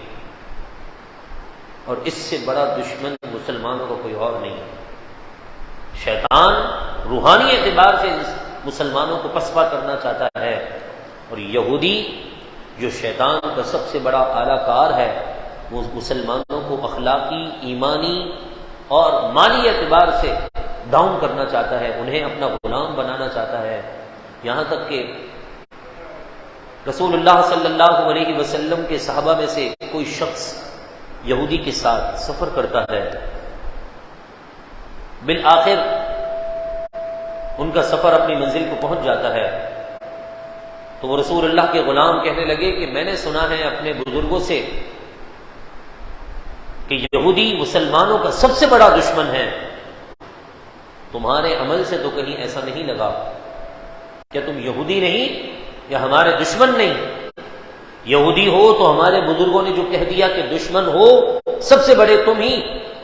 اور اس سے بڑا دشمن مسلمانوں کا کوئی اور نہیں ہے۔ شیطان روحانی اعتبار سے مسلمانوں کو پسپا کرنا چاہتا ہے، اور یہودی جو شیطان کا سب سے بڑا اعلی کار ہے، وہ مسلمانوں کو اخلاقی، ایمانی اور مالی اعتبار سے ڈاؤن کرنا چاہتا ہے، انہیں اپنا غلام بنانا چاہتا ہے۔ یہاں تک کہ رسول اللہ صلی اللہ علیہ وسلم کے صحابہ میں سے کوئی شخص یہودی کے ساتھ سفر کرتا ہے، بالآخر ان کا سفر اپنی منزل کو پہنچ جاتا ہے، تو وہ رسول اللہ کے غلام کہنے لگے کہ میں نے سنا ہے اپنے بزرگوں سے کہ یہودی مسلمانوں کا سب سے بڑا دشمن ہے، تمہارے عمل سے تو کہیں ایسا نہیں لگا، کیا تم یہودی نہیں یا ہمارے دشمن نہیں؟ یہودی ہو تو ہمارے بزرگوں نے جو کہہ دیا کہ دشمن ہو سب سے بڑے تم ہی،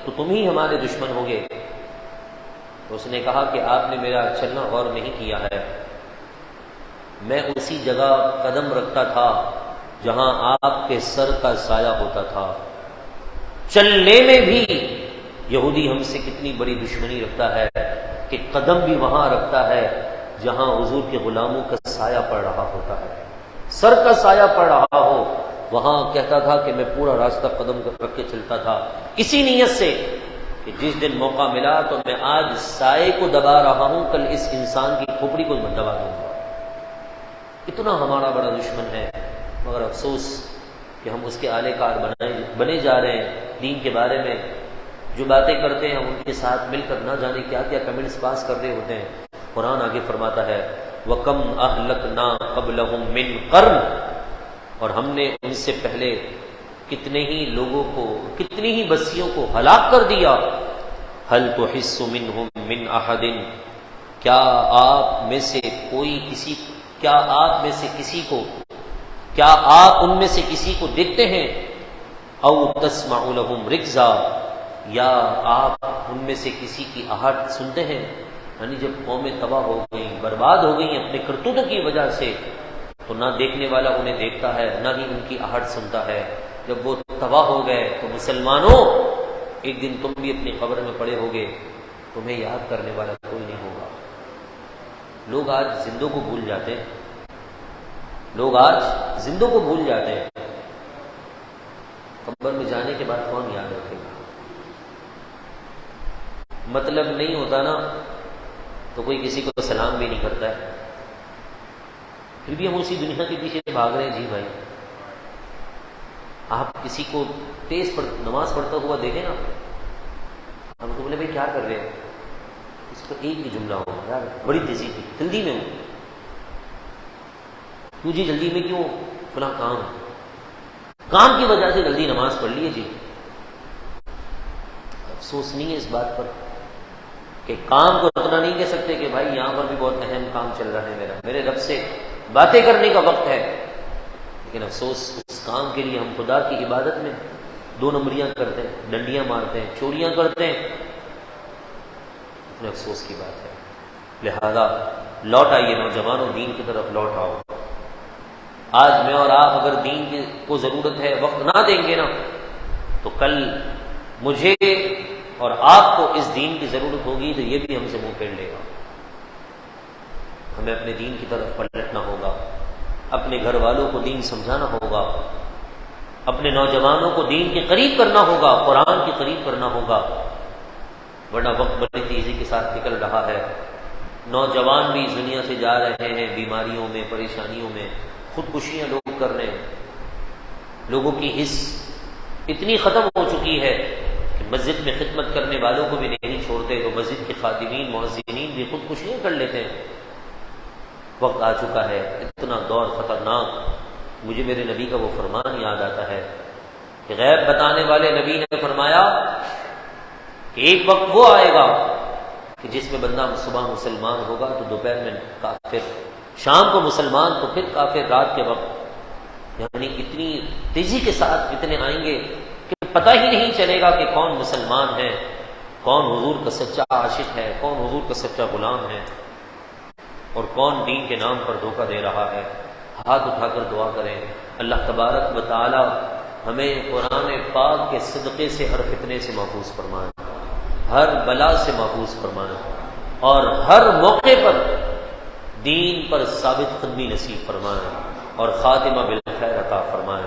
تو تم ہی ہمارے دشمن ہوگے۔ تو اس نے کہا کہ آپ نے میرا چلنا غور نہیں کیا ہے، میں اسی جگہ قدم رکھتا تھا جہاں آپ کے سر کا سایہ ہوتا تھا، چلنے میں بھی یہودی ہم سے کتنی بڑی دشمنی رکھتا ہے کہ قدم بھی وہاں رکھتا ہے جہاں حضور کے غلاموں کا سایہ پڑ رہا ہوتا ہے، سر کا سایہ پڑ رہا ہو، وہاں کہتا تھا کہ میں پورا راستہ قدم رکھ کے چلتا تھا، اسی نیت سے کہ جس دن موقع ملا تو میں آج سائے کو دبا رہا ہوں، کل اس انسان کی کھوپڑی کو میں دبا دوں گا۔ اتنا ہمارا بڑا دشمن ہے، مگر افسوس کہ ہم اس کے آلے کار بنے جا رہے ہیں۔ دین کے بارے میں جو باتیں کرتے ہیں ہم ان کے ساتھ مل کر نہ جانے کیا کیا کمنٹس پاس کر رہے ہوتے ہیں۔ قرآن آگے فرماتا ہے وَكَمْ أَهْلَكْنَا قَبْلَهُمْ مِنْ قَرْنٍ، اور ہم نے ان سے پہلے کتنے ہی لوگوں کو، کتنی ہی بستیوں کو ہلاک کر دیا۔ هَلْ تُحِسُّ مِنْهُمْ مِنْ أَحَدٍ، کیا آپ میں سے کسی کو، کیا آپ ان میں سے کسی کو دیکھتے ہیں؟ او تسمع لهم رکزا، یا آپ ان میں سے کسی کی آہٹ سنتے ہیں؟ یعنی جب قومیں تباہ ہو گئیں، برباد ہو گئیں اپنے کرتوتوں کی وجہ سے، تو نہ دیکھنے والا انہیں دیکھتا ہے، نہ ہی ان کی آہٹ سنتا ہے۔ جب وہ تباہ ہو گئے تو مسلمانوں ایک دن تم بھی اپنی قبر میں پڑے ہوگے، تمہیں یاد کرنے والا کوئی نہیں ہوگا۔ لوگ آج زندوں کو بھول جاتے ہیں، لوگ آج زندوں کو بھول جاتے ہیں، قبر میں جانے کے بعد کون یاد رکھے گا؟ مطلب نہیں ہوتا نا تو کوئی کسی کو سلام بھی نہیں کرتا ہے، پھر بھی ہم اسی دنیا کے پیچھے بھاگ رہے ہیں۔ جی بھائی، آپ کسی کو تیز نماز پڑھتا ہوا دیکھیں نا، ہم کو بولے بھائی کیا کر رہے ہیں، اس کو ایک ہی جملہ ہو یار بڑی تیزی تھی، جلدی میں ہوں۔ کیوں جی جلدی میں کیوں؟ فلاں کام کی وجہ سے جلدی نماز پڑھ لیے جی۔ افسوس نہیں ہے اس بات پر کہ کام کو اتنا نہیں کہہ سکتے کہ بھائی یہاں پر بھی بہت اہم کام چل رہا ہے، میرے رب سے باتیں کرنے کا وقت ہے، لیکن افسوس اس کام کے لیے ہم خدا کی عبادت میں 2 نمبریاں کرتے ہیں، ڈنڈیاں مارتے ہیں، چوریاں کرتے ہیں۔ اتنے افسوس کی بات ہے۔ لہذا لوٹ آئیے نوجوانوں، دین کی طرف لوٹ آؤ۔ آج میں اور آپ اگر دین کو ضرورت ہے وقت نہ دیں گے نا، تو کل مجھے اور آپ کو اس دین کی ضرورت ہوگی تو یہ بھی ہم سے منہ پھیر لے گا۔ ہمیں اپنے دین کی طرف پلٹنا ہوگا، اپنے گھر والوں کو دین سمجھانا ہوگا، اپنے نوجوانوں کو دین کے قریب کرنا ہوگا، قرآن کے قریب کرنا ہوگا، ورنہ وقت بڑی تیزی کے ساتھ نکل رہا ہے۔ نوجوان بھی اس دنیا سے جا رہے ہیں بیماریوں میں، پریشانیوں میں، خودکشیاں لوگ کر رہے ہیں۔ لوگوں کی حس اتنی ختم ہو چکی ہے کہ مسجد میں خدمت کرنے والوں کو بھی نہیں چھوڑتے تو مسجد کے خادمین مؤذنین بھی خودکشیاں کر لیتے ہیں۔ وقت آ چکا ہے، اتنا دور خطرناک۔ مجھے میرے نبی کا وہ فرمان یاد آتا ہے کہ غیب بتانے والے نبی نے فرمایا کہ ایک وقت وہ آئے گا کہ جس میں بندہ صبح مسلمان ہوگا تو دوپہر میں کافر، شام کو مسلمان تو پھر کافر، رات کے وقت۔ یعنی اتنی تیزی کے ساتھ فتنے آئیں گے کہ پتہ ہی نہیں چلے گا کہ کون مسلمان ہے، کون حضور کا سچا عاشق ہے، کون حضور کا سچا غلام ہے، اور کون دین کے نام پر دھوکہ دے رہا ہے۔ ہاتھ اٹھا کر دعا کریں، اللہ تبارک و تعالی ہمیں قرآن پاک کے صدقے سے ہر فتنے سے محفوظ فرمائے، ہر بلا سے محفوظ فرمائے، اور ہر موقع پر دین پر ثابت قدمی نصیب فرمائے، اور خاتمہ بالخیر عطا فرمائے۔